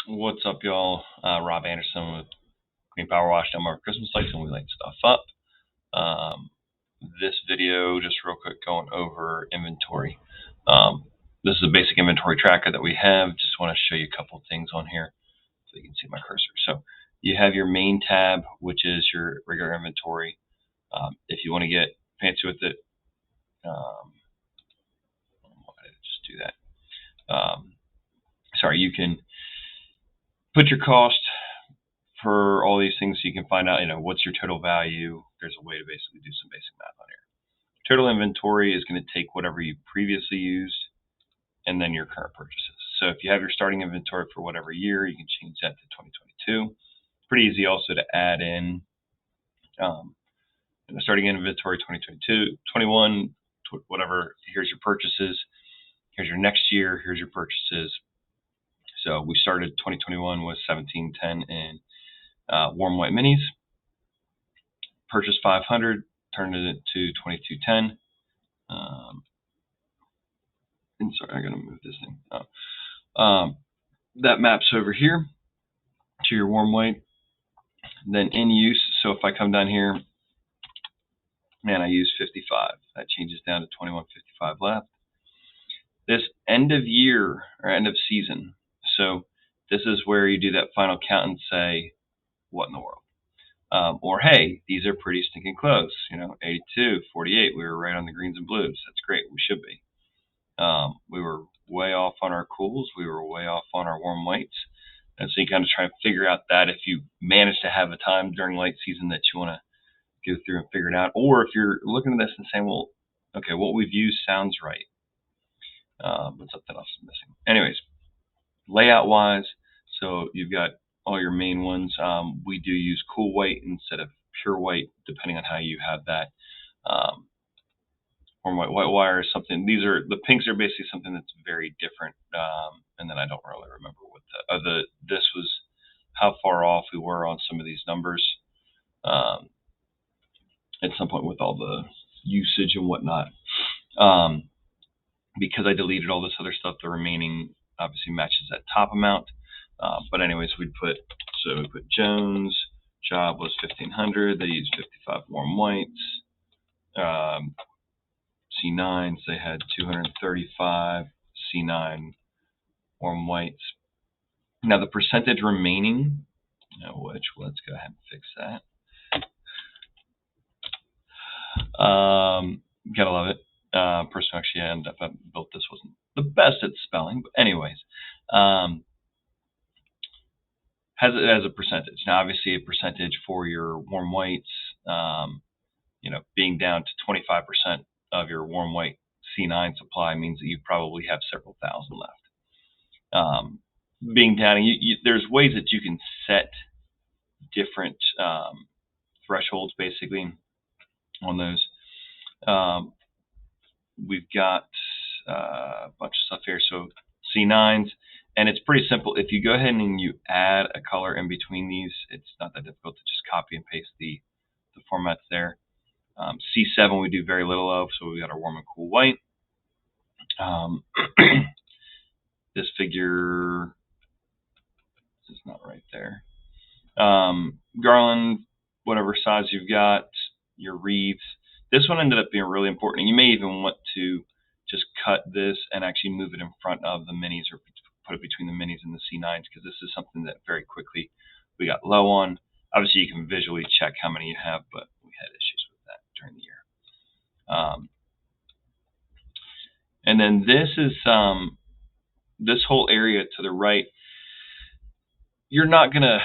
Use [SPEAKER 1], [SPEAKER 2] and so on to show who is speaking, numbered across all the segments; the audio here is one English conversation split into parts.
[SPEAKER 1] What's up, y'all? Rob Anderson with Green Power Wash. I'm our Christmas lights and we light stuff up. This video, just real quick, going over inventory. This is a basic inventory tracker that we have. Just want to show you a couple things on here so you can see my cursor. So you have your main tab, which is your regular inventory. If you want to get fancy with it, why did I just do that? You can put your cost for all these things so you can find out, what's your total value. There's a way to basically do some basic math on here. Total inventory is going to take whatever you previously used and then your current purchases. So if you have your starting inventory for whatever year, you can change that to 2022. Pretty easy also to add in the starting inventory 2022, 21, whatever. Here's your purchases. Here's your next year. Here's your purchases. So we started 2021 with 1710 in warm white minis. Purchased 500, turned it to 2210. And sorry, I gotta move this thing. That maps over here to your warm white. Then in use, so if I come down here, man, I use 55. That changes down to 2155 left. This end of year or end of season. So this is where you do that final count and say, what in the world? Or, hey, these are pretty stinking close. 82, 48. We were right on the greens and blues. That's great. We should be. We were way off on our cools. We were way off on our warm whites. And so you kind of try and figure out that if you manage to have a time during light season that you want to go through and figure it out. Or if you're looking at this and saying, well, okay, what we've used sounds right. But something else is missing. Anyways, layout-wise, so you've got all your main ones. We do use cool white instead of pure white, depending on how you have that. Warm white wire is something. The pinks are basically something that's very different. And then I don't really remember what this was, how far off we were on some of these numbers at some point with all the usage and whatnot. Because I deleted all this other stuff, the remaining obviously matches that top amount. But anyways, we put Jones, job was 1500. They used 55 warm whites. C9s, they had 235 C9 warm whites. Now the percentage remaining, which let's go ahead and fix that. Gotta love it. Person who actually ended up built this wasn't the best at spelling, but anyways, has it as a percentage. Now, obviously, a percentage for your warm whites, being down to 25% of your warm white C9 supply means that you probably have several thousand left. Being down, there's ways that you can set different thresholds, basically, on those. We've got a bunch of stuff here. So C9s, and it's pretty simple. If you go ahead and you add a color in between these, it's not that difficult to just copy and paste the formats there. C7 we do very little of, so we got our warm and cool white. This figure is not right there. Garland, whatever size you've got, your wreaths. This one ended up being really important. And you may even want to just cut this and actually move it in front of the minis or put it between the minis and the C9s, because this is something that very quickly we got low on. Obviously, you can visually check how many you have, but we had issues with that during the year. And then this is this whole area to the right. You're not going to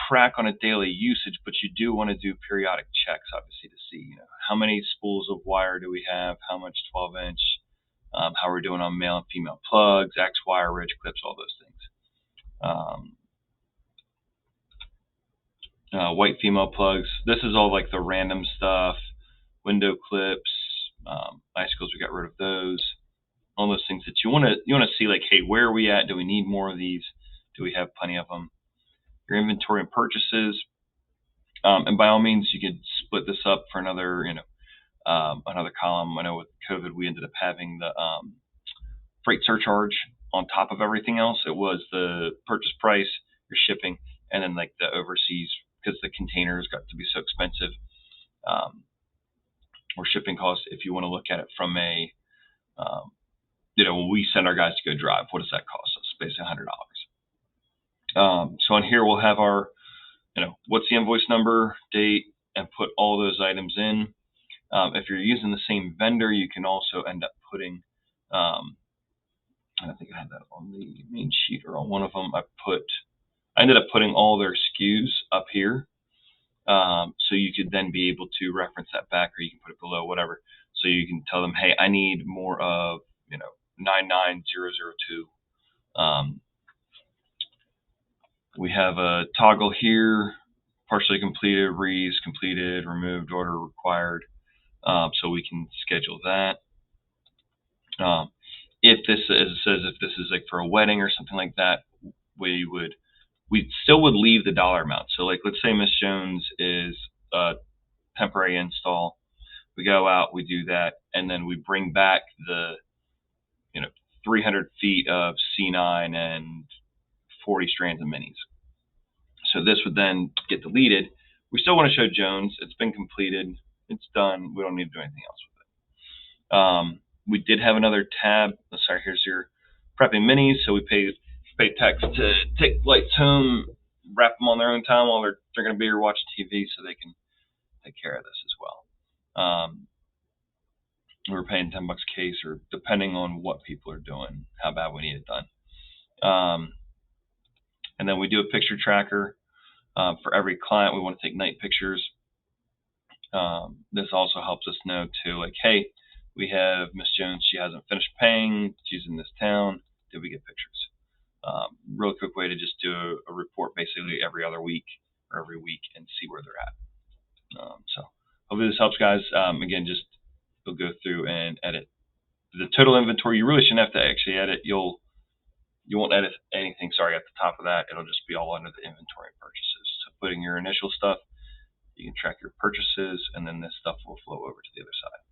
[SPEAKER 1] track on a daily usage, but you do want to do periodic checks, obviously, to see how many spools of wire do we have, how much 12-inch, how we're doing on male and female plugs, X wire, ridge clips, all those things. White female plugs. This is all like the random stuff. Window clips, icicles. We got rid of those. All those things that you want to see, like, hey, where are we at? Do we need more of these? Do we have plenty of them? Your inventory and purchases, and by all means, you could split this up for another column. I know with COVID, we ended up having the freight surcharge on top of everything else. It was the purchase price your shipping, and then like the overseas, because the containers got to be so expensive, or shipping costs. If you want to look at it from a, when we send our guys to go drive, what does that cost us? Basically $100. So on here we'll have our, what's the invoice number, date, and put all those items in. If you're using the same vendor, you can also end up putting, I think I had that on the main sheet or on one of them. I ended up putting all their SKUs up here. So you could then be able to reference that back, or you can put it below, whatever. So you can tell them, hey, I need more of, 99002. We have a toggle here, partially completed, completed, removed, order required. So we can schedule that. If this is like for a wedding or something like that, we still would leave the dollar amount. So like, let's say Miss Jones is a temporary install. We go out, we do that, and then we bring back the 300 feet of C9 and 40 strands of minis. So this would then get deleted. We still want to show Jones. It's been completed. It's done. We don't need to do anything else with it. We did have another tab. Sorry, here's your prepping minis. So we pay techs to take lights home, wrap them on their own time while they're drinking a beer, watching TV, so they can take care of this as well. We were paying $10 a case, or depending on what people are doing, how bad we need it done. And then we do a picture tracker. For every client, we want to take night pictures. This also helps us know too, like, hey, we have Miss Jones, she hasn't finished paying, she's in this town, did we get pictures? Real quick way to just do a report basically every other week or every week and see where they're at. So hopefully this helps, guys. Again, just you'll go through and edit the total inventory. You really shouldn't have to actually edit. You won't edit anything, at the top of that. It'll just be all under the inventory purchases. So putting your initial stuff, you can track your purchases, and then this stuff will flow over to the other side.